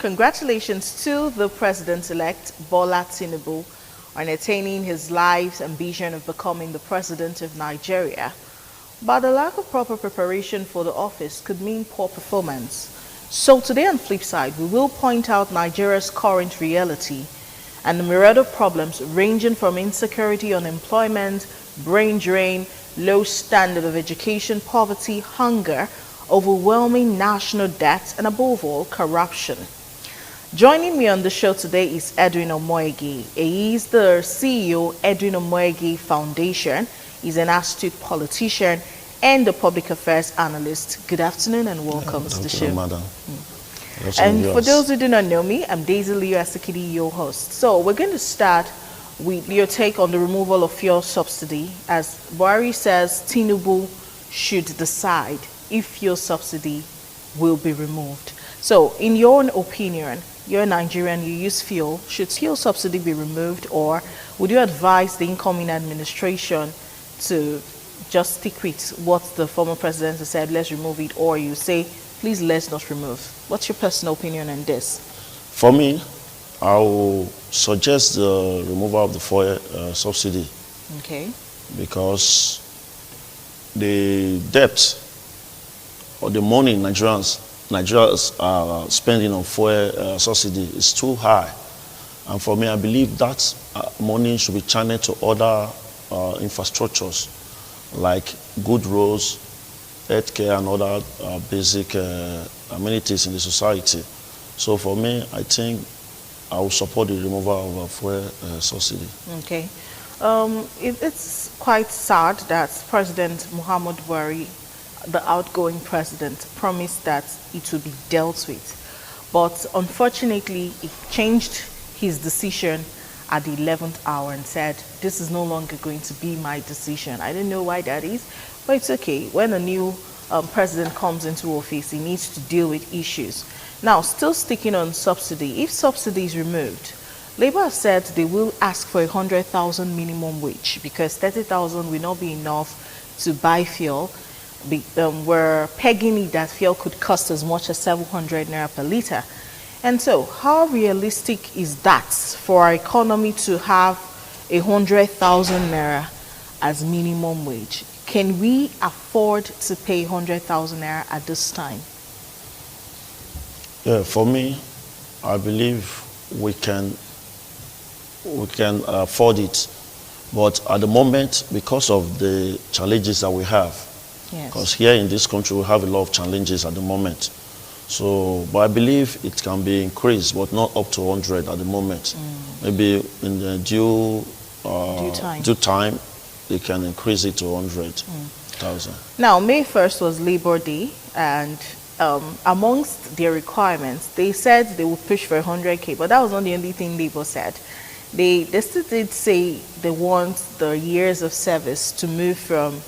congratulations to the President-elect Bola Tinubu on attaining his life's ambition of becoming the President of Nigeria. But the lack of proper preparation for the office could mean poor performance. So today on Flipside, we will point out Nigeria's current reality and the myriad of problems ranging from insecurity, unemployment, brain drain, low standard of education, poverty, hunger, overwhelming national debt, and above all, corruption. Joining me on the show today is Edwin Omoegi. He is the CEO Edwin Omoegi Foundation. He's an astute politician and a public affairs analyst. Good afternoon and welcome to the show. Madam. And for those who do not know me, I'm Daisy Leo Asikidi, your host. So we're going to start with your take on the removal of fuel subsidy. As Buhari says, Tinubu should decide if fuel subsidy will be removed. So in your own opinion, you're a Nigerian, you use fuel, should fuel subsidy be removed, or would you advise the incoming administration to just stick with what the former president has said, let's remove it, or you say, please let's not remove? What's your personal opinion on this? For me, I will suggest the removal of the fuel subsidy. Okay. Because the debt or the money Nigerians are spending on fuel subsidy is too high. And for me, I believe that money should be channeled to other infrastructures like good roads, healthcare, and other basic amenities in the society. So for me, I think I will support the removal of fuel subsidy. Okay. It's quite sad that President Muhammad Buhari, the outgoing president, promised that it would be dealt with. But unfortunately, he changed his decision at the 11th hour and said, this is no longer going to be my decision. I don't know why that is, but it's okay. When a new president comes into office, he needs to deal with issues. Now, still sticking on subsidy, if subsidy is removed, Labour has said they will ask for 100,000 minimum wage because 30,000 will not be enough to buy fuel. We're pegging it that fuel could cost as much as 700 naira per litre. And so, how realistic is that for our economy to have 100,000 naira as minimum wage? Can we afford to pay 100,000 naira at this time? Yeah, for me, I believe we can afford it. But at the moment, because of the challenges that we have, because here in this country we have a lot of challenges at the moment. So, but I believe it can be increased, but not up to 100 at the moment. Maybe in the due time, they can increase it to 100,000. Now, May 1st was Labor Day, and amongst their requirements, they said they would push for 100K, but that was not the only thing Labour said. They still did say they want the years of service to move from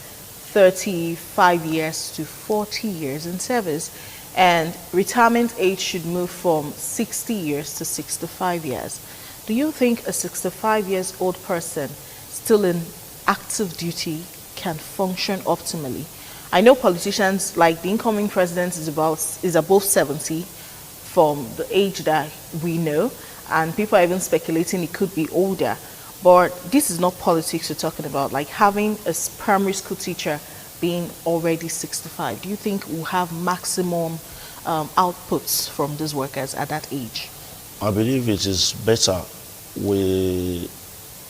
35 years to 40 years in service, and retirement age should move from 60 years to 65 years. Do you think a 65 years old person still in active duty can function optimally? I know politicians like the incoming president is above 70 from the age that we know, and people are even speculating it could be older. But this is not politics we're talking about, like having a primary school teacher being already 65. Do you think we'll have maximum outputs from these workers at that age? I believe it is better with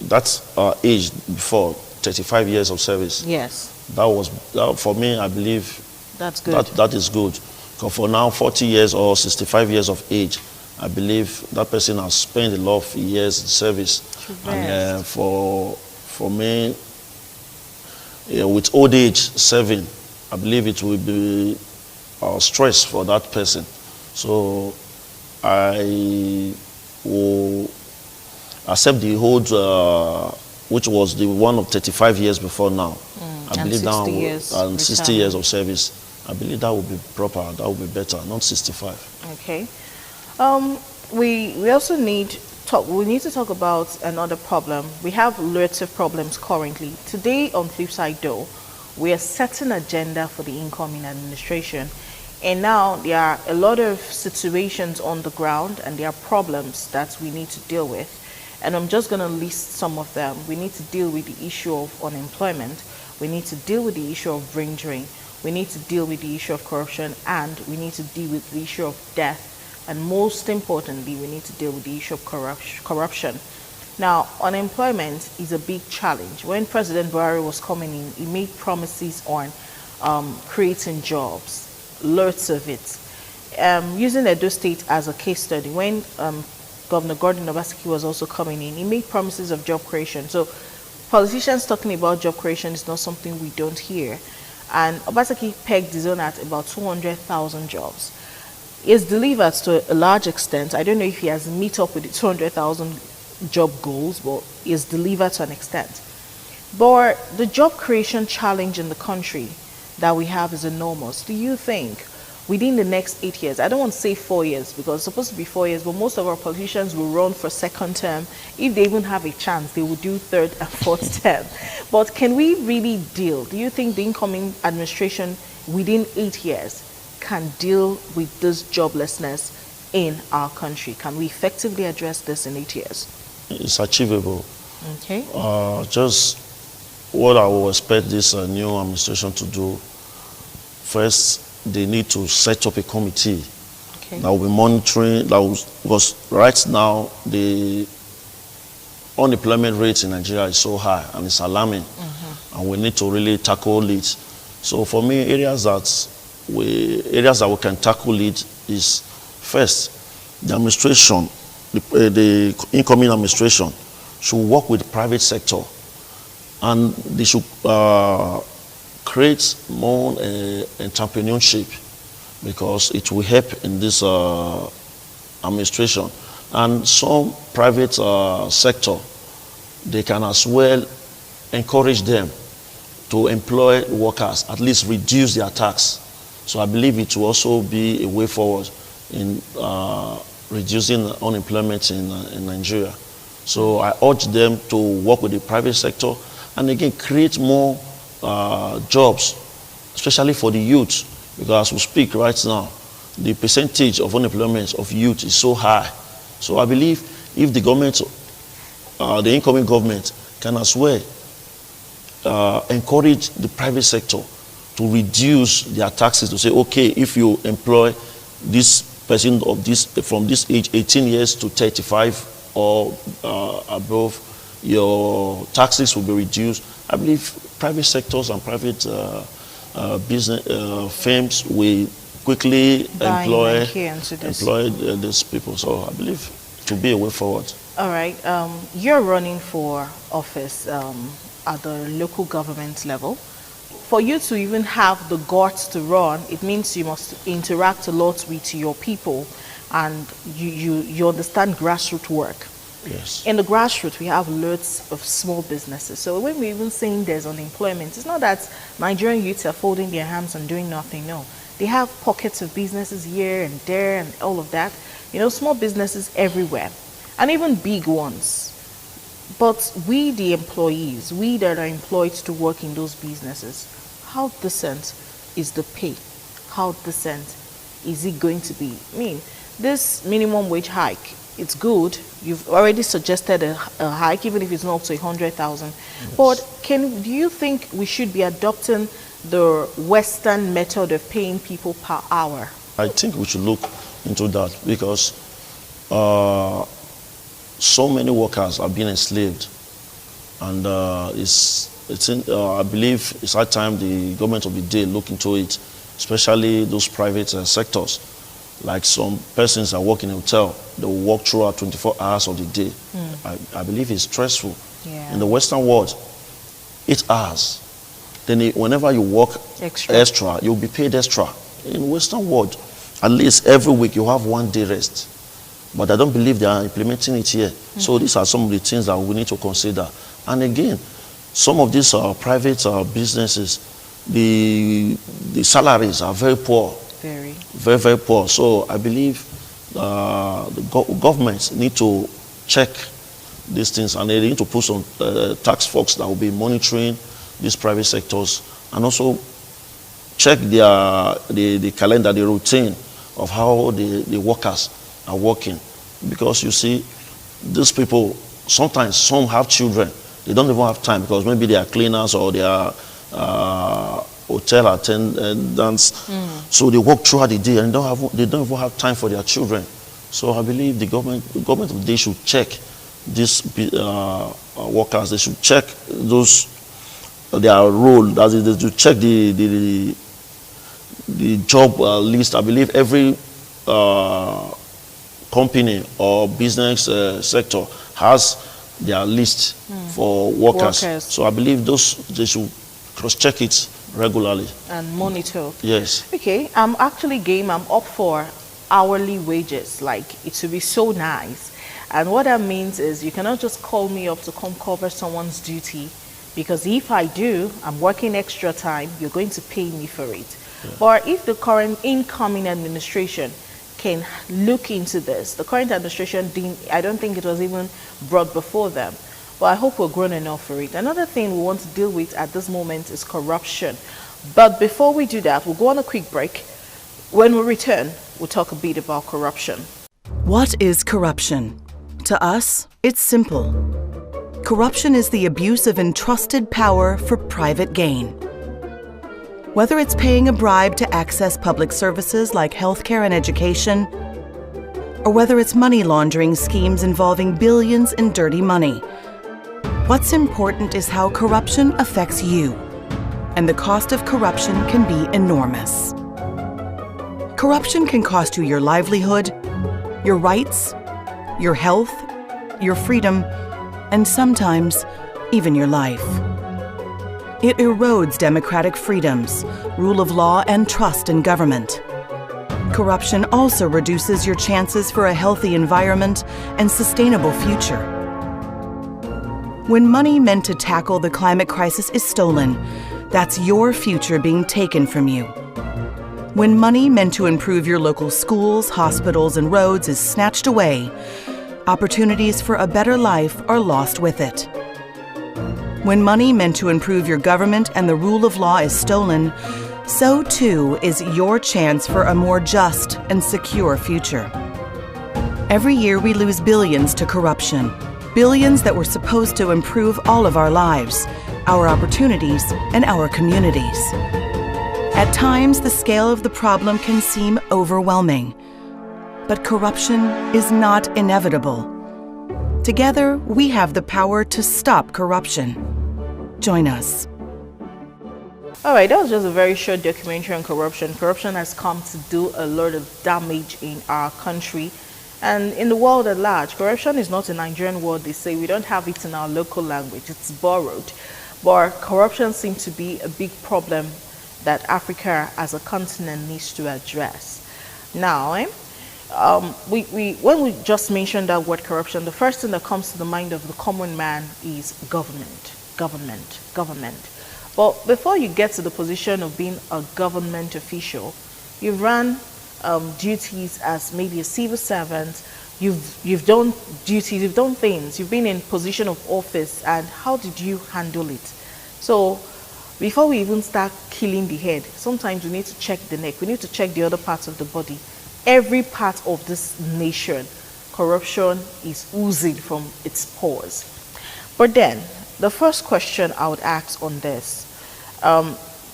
that age before 35 years of service. Yes. That for me, I believe that's good. That is good. Because for now, 40 years or 65 years of age, I believe that person has spent a lot of years in service. And for me, with old age serving, I believe it will be stress for that person. So I will accept the old, which was the one of 35 years before now. I believe that 60 years of service. I believe that would be proper. That would be better, not 65. Okay. We also need to talk about another problem. We have lots of problems currently. Today on Flipside though, we are setting agenda for the incoming administration And now there are a lot of situations on the ground and there are problems that we need to deal with. And I'm just going to list some of them. We need to deal with the issue of unemployment. We need to deal with the issue of brain drain. We need to deal with the issue of corruption, and we need to deal with the issue of death. And most importantly, we need to deal with the issue of corruption. Now, unemployment is a big challenge. When President Buhari was coming in, he made promises on creating jobs, lots of it. Using Edo State as a case study, when Governor Gordon Obaseki was also coming in, he made promises of job creation. So politicians talking about job creation is not something we don't hear. And Obaseki pegged his own at about 200,000 jobs. He has delivered to a large extent. I don't know if he has met up with the 200,000 job goals, but he has delivered to an extent. But the job creation challenge in the country that we have is enormous. Do you think within the next 8 years, I don't want to say 4 years because it's supposed to be 4 years, but most of our politicians will run for second term. If they even have a chance, they will do third and fourth term. But can we really deal? Do you think the incoming administration within 8 years can deal with this joblessness in our country? Can we effectively address this in 8 years? It's achievable. Okay. Just what I will expect this new administration to do, first, they need to set up a committee that will be monitoring, because right now the unemployment rate in Nigeria is so high and it's alarming, and we need to really tackle it. So for me, areas that we can tackle it is, first, the administration, the incoming administration should work with the private sector, and they should create more entrepreneurship, because it will help in this administration. And some private sector, they can as well encourage them to employ workers, at least reduce their tax. So I believe it will also be a way forward in reducing unemployment in Nigeria. So I urge them to work with the private sector and again create more jobs, especially for the youth, because as we speak right now, the percentage of unemployment of youth is so high. So I believe if the government, the incoming government, can as well encourage the private sector to reduce their taxes, to say, okay, if you employ this person of this from this age, 18 years to 35 or above, your taxes will be reduced. I believe private sectors and private business firms will quickly employ these people. So I believe it will be a way forward. All right. You're running for office at the local government level. For you to even have the guts to run, it means you must interact a lot with your people, and you understand grassroots work. Yes. In the grassroots, we have lots of small businesses. So when we're even saying there's unemployment, it's not that Nigerian youths are folding their hands and doing nothing. No, they have pockets of businesses here and there and all of that. You know, small businesses everywhere, and even big ones. But we, the employees, we that are employed to work in those businesses, how decent is the pay? How decent is it going to be? I mean, this minimum wage hike, it's good. You've already suggested a hike, even if it's not up to 100,000. Yes. But do you think we should be adopting the Western method of paying people per hour? I think we should look into that, because so many workers are being enslaved, and I believe it's high time the government of the day look into it, especially those private sectors. Like some persons that work in a hotel, they will work throughout 24 hours of the day. I believe it's stressful. Yeah. In the Western world, 8 hours. Then whenever you work extra, you'll be paid extra. In the Western world, at least every week you have 1 day rest. But I don't believe they are implementing it here. So these are some of the things that we need to consider. And again, some of these private businesses, the salaries are very poor. Very, very poor. So I believe the governments need to check these things, and they need to put some tax folks that will be monitoring these private sectors, and also check the calendar, the routine of how the workers are working. Because you see, these people, sometimes some have children. They don't even have time because maybe they are cleaners or they are hotel attendants. So they work throughout the day and they don't even have time for their children. So I believe the government of the day should check these workers. They should check their role. That is, they should check the job list. I believe every company or business sector has their list for workers. So I believe they should cross-check it regularly. And monitor. Yes. Okay, I'm actually game. I'm up for hourly wages. Like, it would be so nice. And what that means is you cannot just call me up to come cover someone's duty, because if I do, I'm working extra time, you're going to pay me for it. Yeah. But if the current incoming administration can look into this, the current administration I don't think it was even brought before them. But I hope we're grown enough for it. Another thing we want to deal with at this moment is corruption. But before we do that, we'll go on a quick break. When we return, we'll talk a bit about corruption. What is corruption? To us, it's simple. Corruption is the abuse of entrusted power for private gain. Whether it's paying a bribe to access public services like healthcare and education, or whether it's money laundering schemes involving billions in dirty money, what's important is how corruption affects you, and the cost of corruption can be enormous. Corruption can cost you your livelihood, your rights, your health, your freedom, and sometimes even your life. It erodes democratic freedoms, rule of law, and trust in government. Corruption also reduces your chances for a healthy environment and sustainable future. When money meant to tackle the climate crisis is stolen, that's your future being taken from you. When money meant to improve your local schools, hospitals, and roads is snatched away, opportunities for a better life are lost with it. When money meant to improve your government and the rule of law is stolen, so too is your chance for a more just and secure future. Every year we lose billions to corruption, billions that were supposed to improve all of our lives, our opportunities, and our communities. At times, the scale of the problem can seem overwhelming, but corruption is not inevitable. Together, we have the power to stop corruption. Join us. All right, that was just a very short documentary on corruption. Corruption has come to do a lot of damage in our country and in the world at large. Corruption is not a Nigerian word, they say. We don't have it in our local language, it's borrowed. But corruption seems to be a big problem that Africa as a continent needs to address. Now, when we just mentioned that word corruption, the first thing that comes to the mind of the common man is government. But before you get to the position of being a government official, you've run duties as maybe a civil servant, you've done duties, you've done things, you've been in position of office, and how did you handle it? So before we even start killing the head, sometimes we need to check the neck, we need to check the other parts of the body. Every part of this nation, corruption is oozing from its pores. But then, the first question I would ask on this,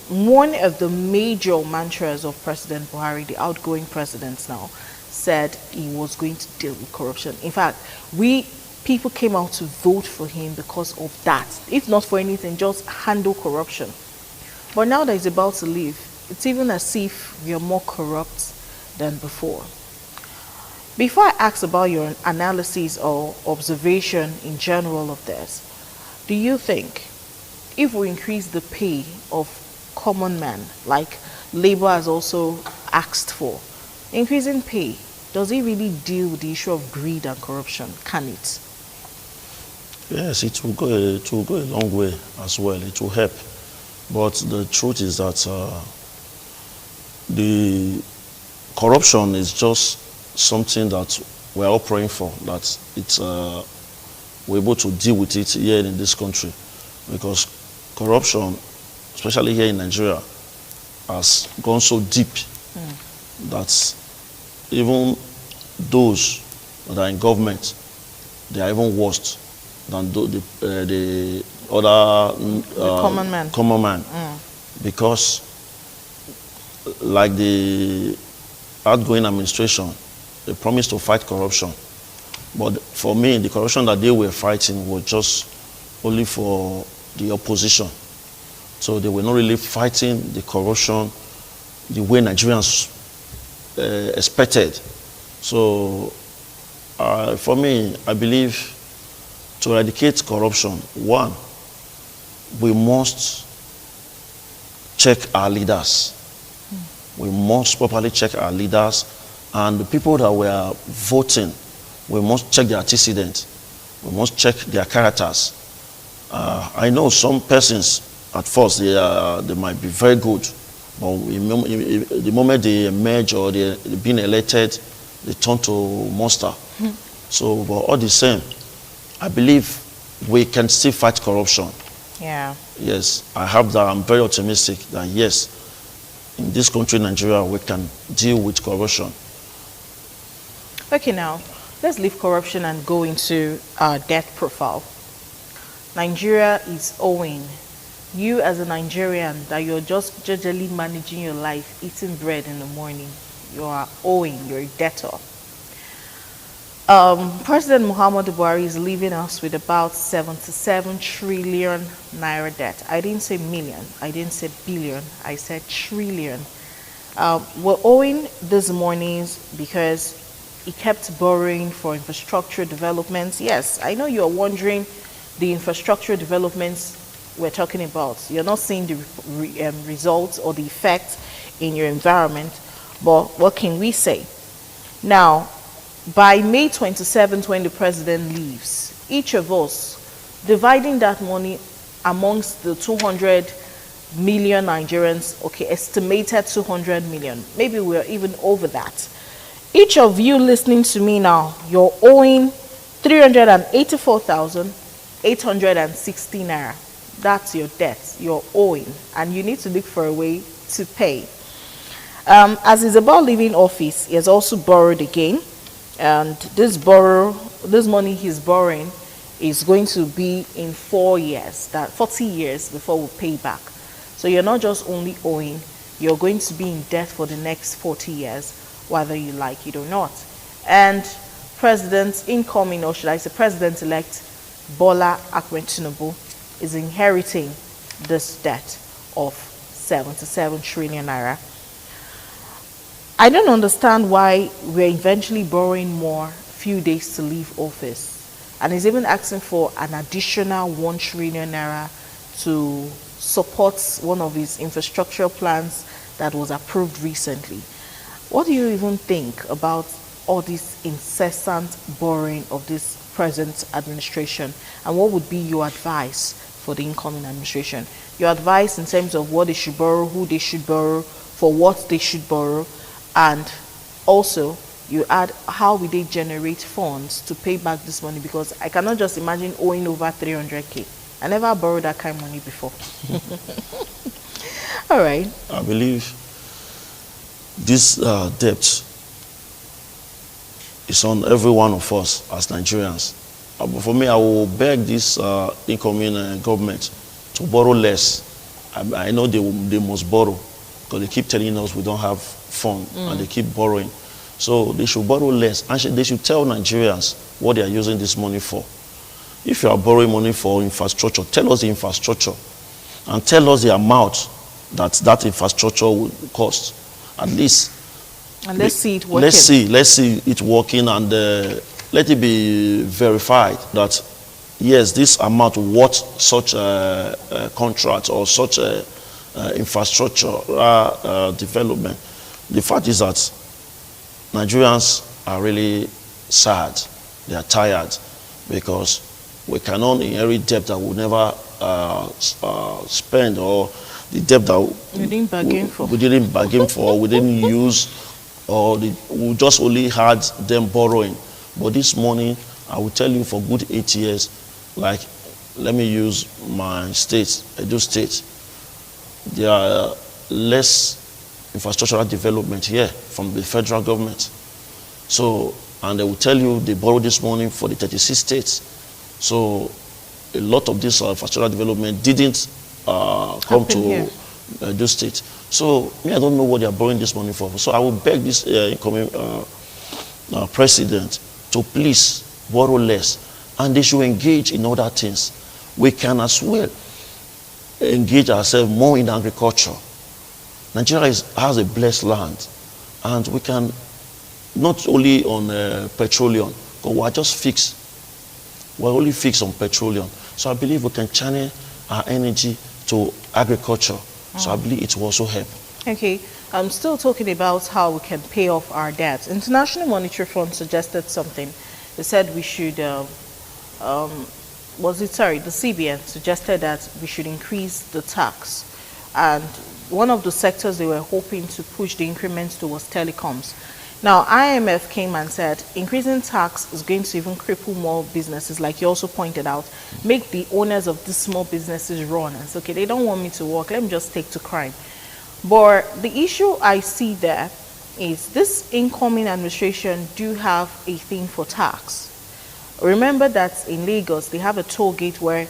one of the major mantras of President Buhari, the outgoing president now, said he was going to deal with corruption. In fact, people came out to vote for him because of that. If not for anything, just handle corruption. But now that he's about to leave, it's even as if we are more corrupt than before. Before I ask about your analysis or observation in general of this, do you think if we increase the pay of common man, like Labour has also asked for, increasing pay, does it really deal with the issue of greed and corruption? Can it? Yes, it will go a long way as well. It will help. But the truth is that the corruption is just something that we're all praying for, that it's we're able to deal with it here in this country. Because corruption, especially here in Nigeria, has gone so deep that even those that are in government, they are even worse than the other common man. Because like the outgoing administration, they promised to fight corruption. But for me, the corruption that they were fighting was just only for the opposition. So they were not really fighting the corruption the way Nigerians expected. So for me, I believe to eradicate corruption, one, we must check our leaders. We must properly check our leaders, and the people that were voting, we must check their antecedents. We must check their characters. I know some persons at first they might be very good, but the moment they emerge or they're being elected, they turn to monster. So, but all the same, I believe we can still fight corruption. Yeah. Yes, I have that. I'm very optimistic that yes, in this country, Nigeria, we can deal with corruption. Okay, now let's leave corruption and go into our debt profile. Nigeria is owing. You as a Nigerian, that you're just gingerly managing your life, eating bread in the morning, you are owing, you're a debtor. President Muhammadu Buhari is leaving us with about 77 trillion naira debt. I didn't say million, I didn't say billion, I said trillion. We're owing these monies because he kept borrowing for infrastructure developments. Yes, I know you're wondering the infrastructure developments we're talking about. You're not seeing the results or the effects in your environment, but what can we say? Now, by May 27th, when the president leaves, each of us dividing that money amongst the 200 million Nigerians, okay, estimated 200 million, maybe we're even over that. Each of you listening to me now, you're owing 384,860 naira. That's your debt you're owing, and you need to look for a way to pay. As he's about leaving office, he has also borrowed again, and this money he's borrowing is going to be in 4 years, that 40 years before we pay back. So you're not just only owing, you're going to be in debt for the next 40 years, whether you like it or not. And President incoming, or should I say President-elect Bola Ahmed Tinubu, is inheriting this debt of 77 trillion naira. I don't understand why we're eventually borrowing more few days to leave office, and he's even asking for an additional 1 trillion naira to support one of his infrastructure plans that was approved recently. What do you even think about all this incessant borrowing of this present administration, and what would be your advice for the incoming administration? Your advice in terms of what they should borrow, who they should borrow, for what they should borrow, and also you add how will they generate funds to pay back this money, because I cannot just imagine owing over 300k. I never borrowed that kind of money before. All right. I believe this debt is on every one of us as Nigerians. But for me, I will beg this incoming government to borrow less. I know they must borrow, because they keep telling us we don't have funds, and they keep borrowing. So they should borrow less, and they should tell Nigerians what they are using this money for. If you are borrowing money for infrastructure, tell us the infrastructure, and tell us the amount that infrastructure will cost. At least. And let's see it working. Let's see it working, and let it be verified that yes, this amount what such a contract or such a infrastructure development. The fact is that Nigerians are really sad. They are tired, because we cannot inherit debt that we never spend, or the debt that we didn't bargain for. We didn't bargain for, we didn't use, or we just only had them borrowing. But this money, I will tell you, for good 8 years, like, let me use my state, Edo State. less infrastructural development here from the federal government. So, and they will tell you they borrowed this money for the 36 states. So a lot of this infrastructural development didn't come to those states. So me, I don't know what they are borrowing this money for. So I will beg this incoming president to please borrow less, and they should engage in other things. We can as well engage ourselves more in agriculture. Nigeria has a blessed land, and we can not only on petroleum, but we are just fixed. We're only fixed on petroleum. So I believe we can channel our energy to agriculture. So I believe it will also help. Okay, I'm still talking about how we can pay off our debts. International Monetary Fund suggested something. They said we should, the CBN suggested that we should increase the tax. And one of the sectors they were hoping to push the increments to was telecoms. Now, IMF came and said increasing tax is going to even cripple more businesses, like you also pointed out, make the owners of these small businesses run and say, okay, they don't want me to work, let me just take to crime. But the issue I see there is this incoming administration do have a thing for tax. Remember that in Lagos, they have a toll gate where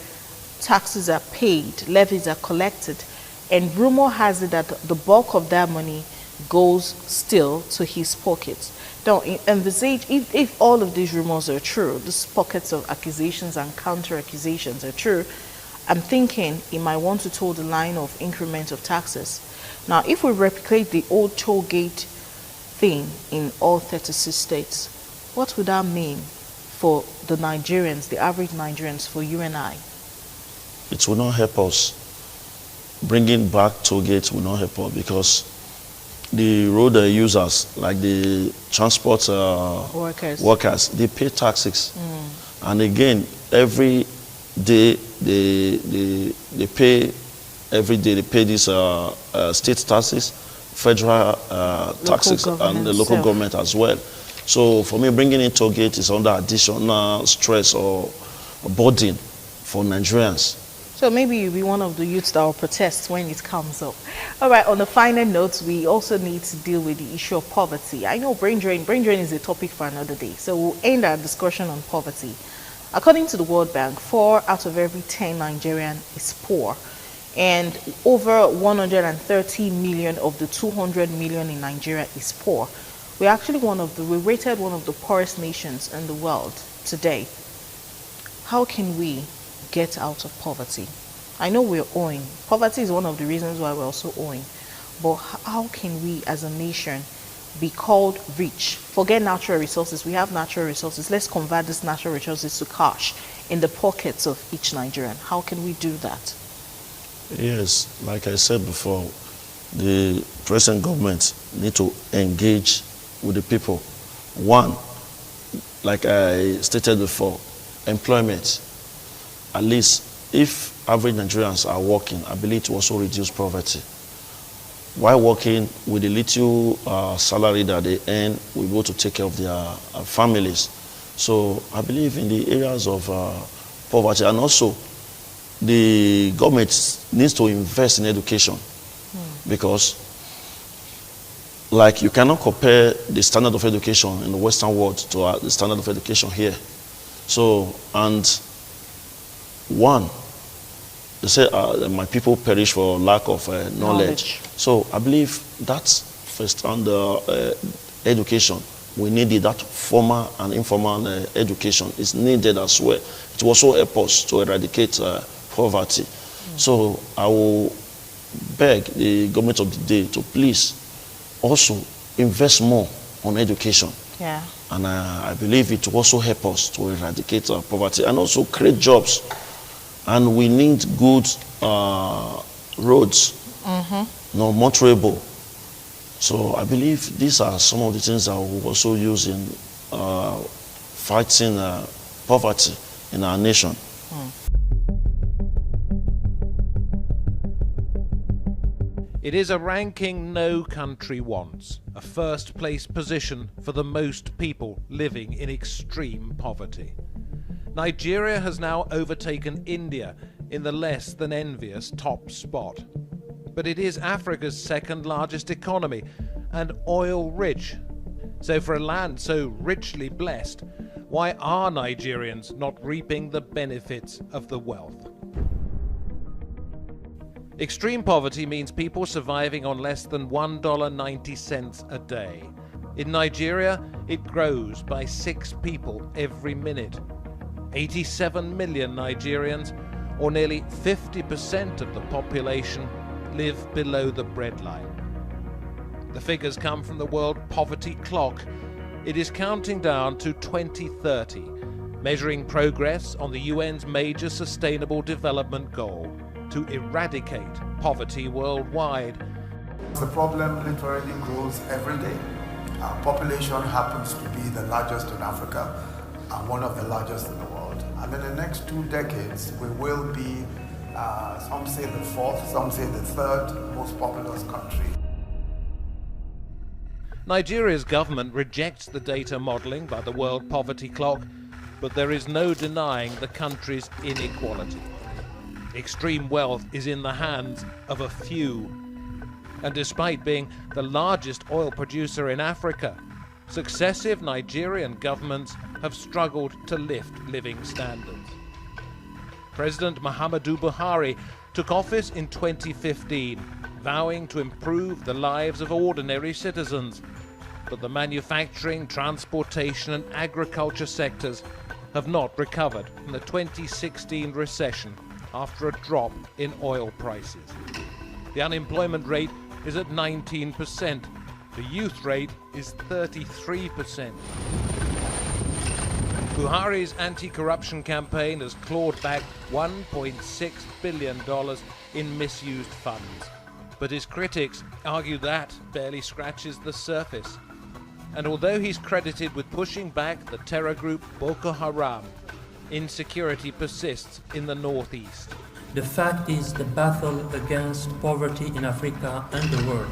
taxes are paid, levies are collected, and rumor has it that the bulk of that money goes still to his pockets. Now, envisage if all of these rumors are true, these pockets of accusations and counter accusations are true, I'm thinking he might want to toe the line of increment of taxes. Now, if we replicate the old toll gate thing in all 36 states, what would that mean for the Nigerians, the average Nigerians, for you and I? It will not help us. Bringing back toll gates will not help us, because the road users, like the transport workers, they pay taxes. And again, every day they pay, every day they pay these state taxes, federal taxes, and the local government as well. So for me, bringing in toll gate is under additional stress or burden for Nigerians. So maybe you'll be one of the youths that will protest when it comes up. All right, on the final note, we also need to deal with the issue of poverty. I know brain drain is a topic for another day, so we'll end our discussion on poverty. According to the World Bank, 4 out of every 10 Nigerian is poor, and over 130 million of the 200 million in Nigeria is poor. We're actually we're rated one of the poorest nations in the world today. How can we get out of poverty? I know we're owing. Poverty is one of the reasons why we're also owing. But how can we as a nation be called rich? Forget natural resources. We have natural resources. Let's convert these natural resources to cash in the pockets of each Nigerian. How can we do that? Yes, like I said before, the present government need to engage with the people. One, like I stated before, employment. At least if average Nigerians are working, I believe it will also reduce poverty. While working with the little salary that they earn, we'll be able to take care of their families. So I believe in the areas of poverty, and also the government needs to invest in education, because like you cannot compare the standard of education in the Western world to the standard of education here. So, and one, they say my people perish for lack of knowledge. So I believe that's first under education. We needed that formal and informal education is needed as well. It will also help us to eradicate poverty. So I will beg the government of the day to please also invest more on education. Yeah. And I believe it will also help us to eradicate poverty and also create jobs. And we need good roads, not motorable. So I believe these are some of the things that we will also use in fighting poverty in our nation. It is a ranking no country wants, a first-place position for the most people living in extreme poverty. Nigeria has now overtaken India in the less than envious top spot. but it is Africa's second largest economy and oil-rich. So for a land so richly blessed, why are Nigerians not reaping the benefits of the wealth? Extreme poverty means people surviving on less than $1.90 a day. In Nigeria, it grows by 6 people every minute. 87 million Nigerians, or nearly 50% of the population, live below the breadline. The figures come from the World Poverty Clock. It is counting down to 2030, measuring progress on the UN's major Sustainable Development Goal to eradicate poverty worldwide. The problem literally grows every day. Our population happens to be the largest in Africa and one of the largest in the world. And in the next 2 decades, we will be, some say the 4th, some say the 3rd most populous country. Nigeria's government rejects the data modelling by the World Poverty Clock, but there is no denying the country's inequality. Extreme wealth is in the hands of a few. And despite being the largest oil producer in Africa, successive Nigerian governments have struggled to lift living standards. President Muhammadu Buhari took office in 2015, vowing to improve the lives of ordinary citizens. But the manufacturing, transportation and agriculture sectors have not recovered from the 2016 recession after a drop in oil prices. The unemployment rate is at 19%. The youth rate is 33%. Buhari's anti-corruption campaign has clawed back $1.6 billion in misused funds. But his critics argue that barely scratches the surface. And although he's credited with pushing back the terror group Boko Haram, insecurity persists in the northeast. The fact is, the battle against poverty in Africa and the world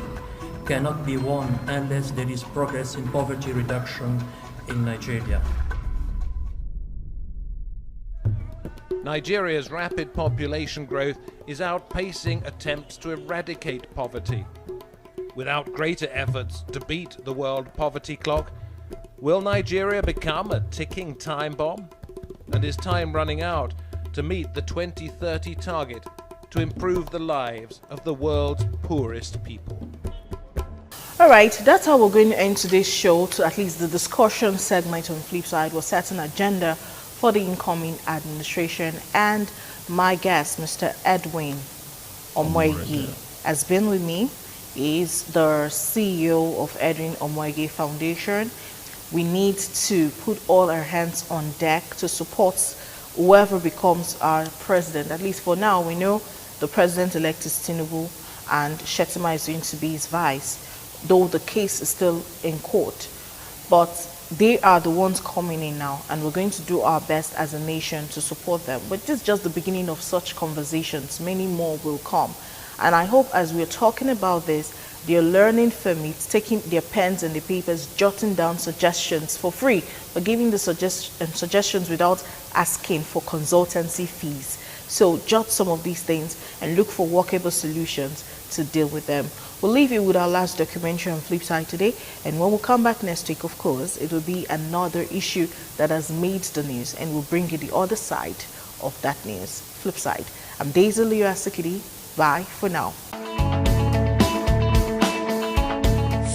cannot be won unless there is progress in poverty reduction in Nigeria. Nigeria's rapid population growth is outpacing attempts to eradicate poverty. Without greater efforts to beat the World Poverty Clock, will Nigeria become a ticking time bomb? And is time running out to meet the 2030 target to improve the lives of the world's poorest people? All right, that's how we're going to end today's show. To at least the discussion segment on Flipside was set an agenda for the incoming administration, and my guest, Mr. Edwin Omoigi, has been with me. He is the CEO of Edwin Omoigi Foundation. We need to put all our hands on deck to support whoever becomes our president. At least for now, we know the president-elect is Tinubu and Shettima is going to be his vice, though the case is still in court. But they are the ones coming in now, and we're going to do our best as a nation to support them. But this is just the beginning of such conversations. Many more will come. And I hope as we're talking about this, they're learning from it, taking their pens and their papers, jotting down suggestions for free, but giving the suggestions without asking for consultancy fees. So jot some of these things and look for workable solutions to deal with them. We'll leave you with our last documentary on Flipside today, and when we come back next week, of course, it will be another issue that has made the news, and we'll bring you the other side of that news. Flipside. I'm Daisy Leo Asikidi. Bye for now.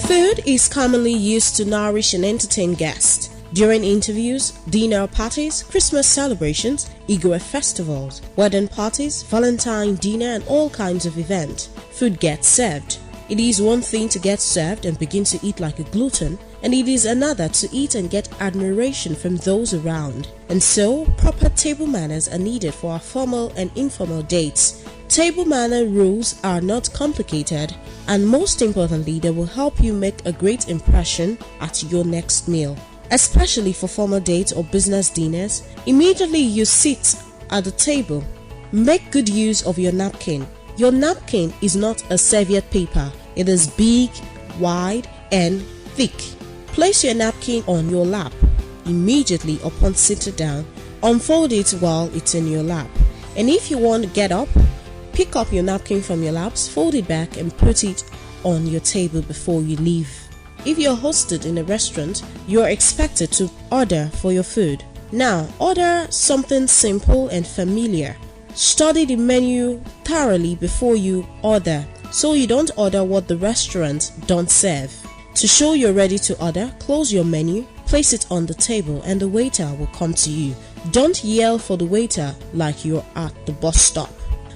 Food is commonly used to nourish and entertain guests. During interviews, dinner parties, Christmas celebrations, Igwe festivals, wedding parties, Valentine dinner and all kinds of events, food gets served. It is one thing to get served and begin to eat like a glutton, and it is another to eat and get admiration from those around. And so, proper table manners are needed for our formal and informal dates. Table manner rules are not complicated, and most importantly, they will help you make a great impression at your next meal. Especially for formal dates or business dinners, immediately you sit at the table. Make good use of your napkin. Your napkin is not a serviette paper. It is big, wide, and thick. Place your napkin on your lap. Immediately upon sitting down, unfold it while it's in your lap. And if you want to get up, Pick up your napkin from your laps, fold it back and put it on your table before you leave. If you're hosted in a restaurant, you are expected to order for your food. Now, order something simple and familiar. Study the menu thoroughly before you order, so you don't order what the restaurant don't serve. To show you're ready to order, close your menu, place it on the table and the waiter will come to you. Don't yell for the waiter like you're at the bus stop.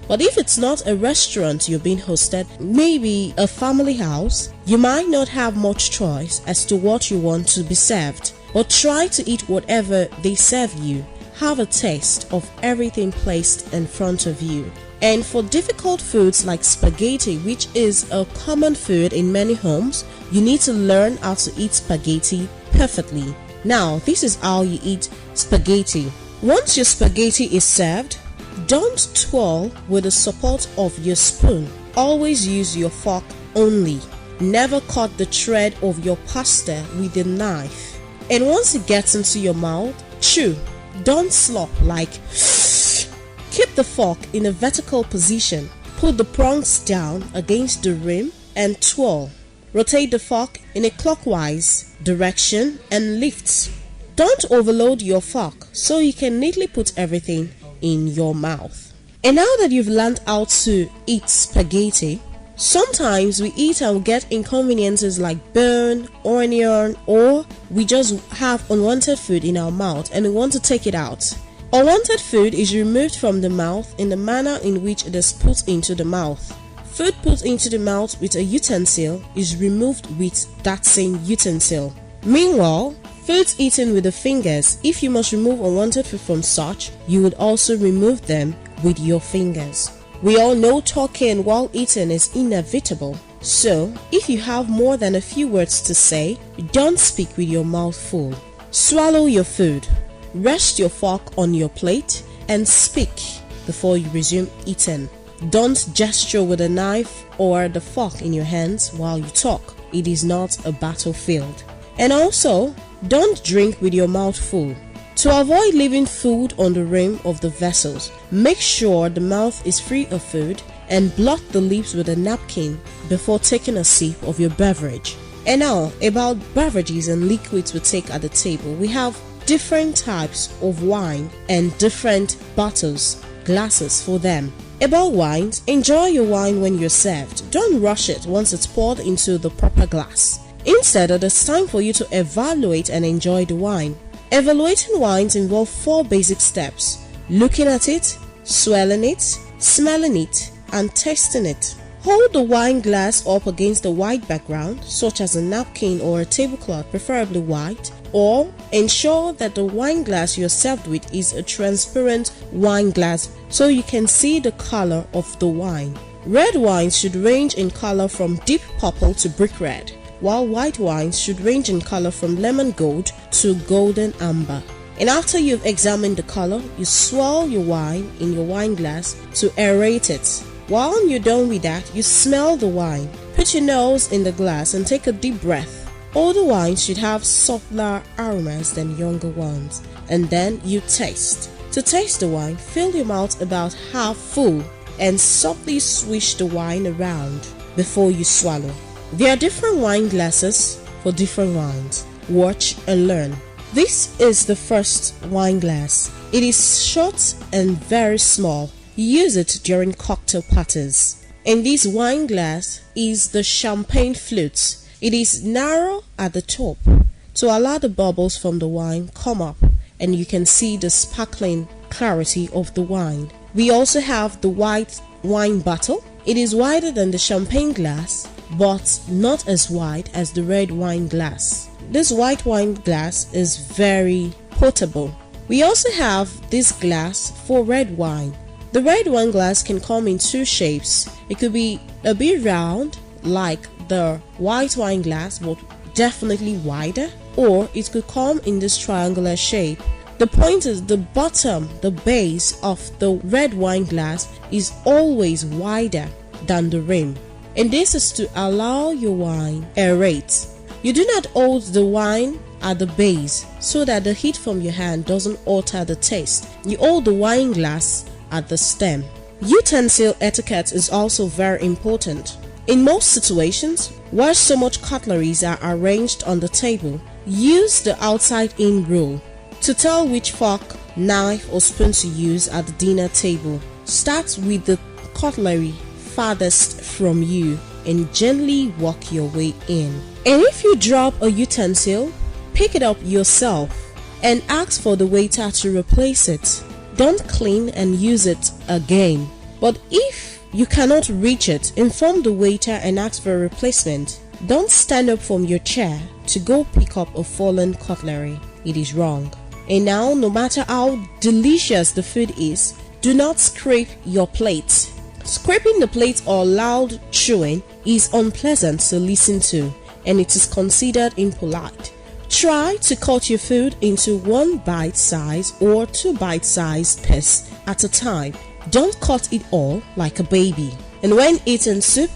But if it's not a restaurant you're being hosted, maybe a family house, you might not have much choice as to what you want to be served. But try to eat whatever they serve you. Have a taste of everything placed in front of you. And for difficult foods like spaghetti, which is a common food in many homes, you need to learn how to eat spaghetti perfectly. Now, this is how you eat spaghetti. Once your spaghetti is served, don't twirl with the support of your spoon. Always use your fork only. Never cut the thread of your pasta with a knife. And once it gets into your mouth, chew. Don't slop like. Keep the fork in a vertical position. Put the prongs down against the rim and twirl. Rotate the fork in a clockwise direction and lift. Don't overload your fork so you can neatly put everything in your mouth. And now that you've learned how to eat spaghetti, sometimes we eat and get inconveniences like burn, onion, or we just have unwanted food in our mouth and we want to take it out. Unwanted food is removed from the mouth in the manner in which it is put into the mouth. Food put into the mouth with a utensil is removed with that same utensil. Meanwhile, foods eaten with the fingers, if you must remove unwanted food from such, you would also remove them with your fingers. We all know talking while eating is inevitable. So, if you have more than a few words to say, don't speak with your mouth full. Swallow your food. Rest your fork on your plate and speak before you resume eating. Don't gesture with a knife or the fork in your hands while you talk. It is not a battlefield. And also, don't drink with your mouth full. To avoid leaving food on the rim of the vessels, make sure the mouth is free of food and blot the lips with a napkin before taking a sip of your beverage. And now, about beverages and liquids we take at the table. We have different types of wine and different bottles, glasses for them. About wines, enjoy your wine when you're served. Don't rush it once it's poured into the proper glass. Instead, it is time for you to evaluate and enjoy the wine. Evaluating wines involve 4 basic steps: looking at it, swirling it, smelling it, and tasting it. Hold the wine glass up against a white background, such as a napkin or a tablecloth, preferably white, or ensure that the wine glass you're served with is a transparent wine glass so you can see the color of the wine. Red wines should range in color from deep purple to brick red, while white wines should range in color from lemon gold to golden amber. And after you've examined the color, you swirl your wine in your wine glass to aerate it. While you're done with that, you smell the wine. Put your nose in the glass and take a deep breath. Older wines should have softer aromas than younger ones. And then you taste. To taste the wine, fill your mouth about half full and softly swish the wine around before you swallow. There are different wine glasses for different wines. Watch and learn. This is the first wine glass. It is short and very small. Use it during cocktail parties. And this wine glass is the champagne flute. It is narrow at the top to allow the bubbles from the wine come up and you can see the sparkling clarity of the wine. We also have the white wine bottle. It is wider than the champagne glass but not as wide as the red wine glass. This white wine glass is very portable. We also have this glass for red wine. The red wine glass can come in 2 shapes. It could be a bit round like the white wine glass but definitely wider, or it could come in this triangular shape. The point is the bottom, the base of the red wine glass is always wider than the rim, and this is to allow your wine aerate. You do not hold the wine at the base so that the heat from your hand doesn't alter the taste. You hold the wine glass at the stem. Utensil etiquette is also very important. In most situations where so much cutleries are arranged on the table, use the outside-in rule to tell which fork, knife or spoon to use at the dinner table. Start with the cutlery farthest from you and gently walk your way in. And if you drop a utensil, pick it up yourself and ask for the waiter to replace it. Don't clean and use it again. But if you cannot reach it, inform the waiter and ask for a replacement. Don't stand up from your chair to go pick up a fallen cutlery. It is wrong. And now, no matter how delicious the food is, do not scrape your plate. Scraping the plate or loud chewing is unpleasant to listen to, and it is considered impolite. Try to cut your food into 1 bite size or 2 bite sized pieces at a time. Don't cut it all like a baby. And when eating soup,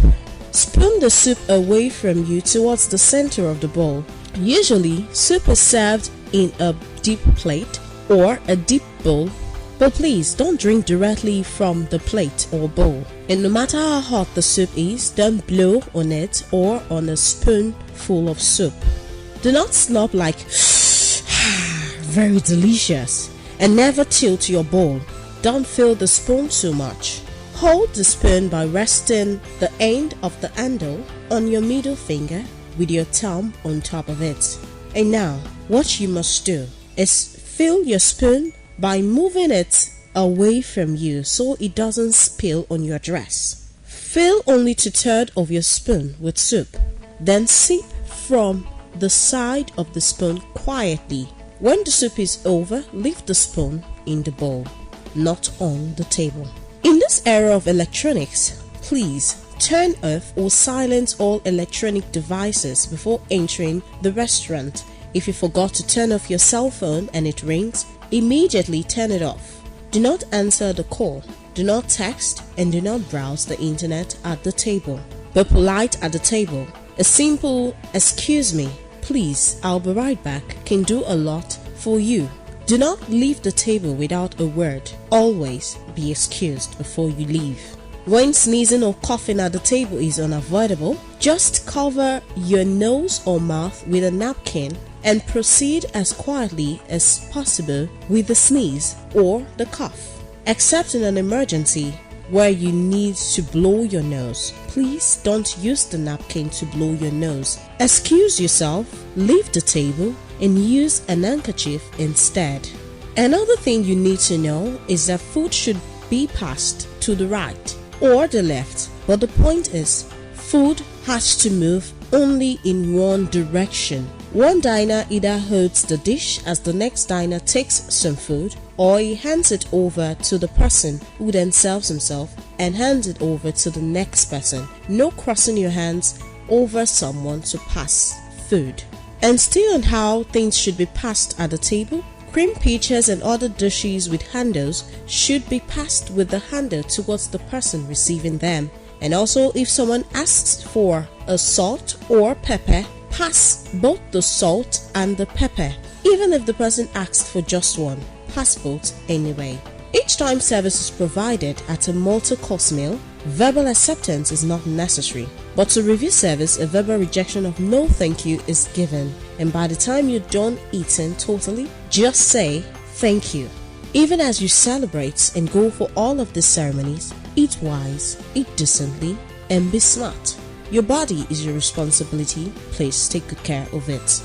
spoon the soup away from you towards the center of the bowl. Usually, soup is served in a deep plate or a deep bowl, but please don't drink directly from the plate or bowl. And no matter how hot the soup is, don't blow on it or on a spoon full of soup. Do not slop like very delicious, and never tilt your bowl. Don't fill the spoon too much. Hold the spoon by resting the end of the handle on your middle finger with your thumb on top of it. And now, what you must do is fill your spoon by moving it away from you so it doesn't spill on your dress. Fill only 2/3 of your spoon with soup. Then sip from the side of the spoon quietly. When the soup is over, leave the spoon in the bowl, not on the table. In this era of electronics, please turn off or silence all electronic devices before entering the restaurant. If you forgot to turn off your cell phone and it rings, immediately turn it off. Do not answer the call. Do not text and do not browse the internet at the table. Be polite at the table. A simple "excuse me, please, I'll be right back" can do a lot for you. Do not leave the table without a word. Always be excused before you leave. When sneezing or coughing at the table is unavoidable, just cover your nose or mouth with a napkin and proceed as quietly as possible with the sneeze or the cough. Except in an emergency where you need to blow your nose, please don't use the napkin to blow your nose. Excuse yourself, leave the table, and use an handkerchief instead. Another thing you need to know is that food should be passed to the right or the left, but the point is, food has to move only in one direction. One diner either holds the dish as the next diner takes some food, or he hands it over to the person who then serves himself and hands it over to the next person. No crossing your hands over someone to pass food. And still on how things should be passed at the table, cream pitchers and other dishes with handles should be passed with the handle towards the person receiving them. And also, if someone asks for a salt or pepper, pass both the salt and the pepper. Even if the person asks for just one, pass both anyway. Each time service is provided at a multi-course meal, verbal acceptance is not necessary. But to review service, a verbal rejection of "no thank you" is given. And by the time you're done eating totally, just say "thank you." Even as you celebrate and go for all of these ceremonies, eat wise, eat decently, and be smart. Your body is your responsibility. Please take good care of it.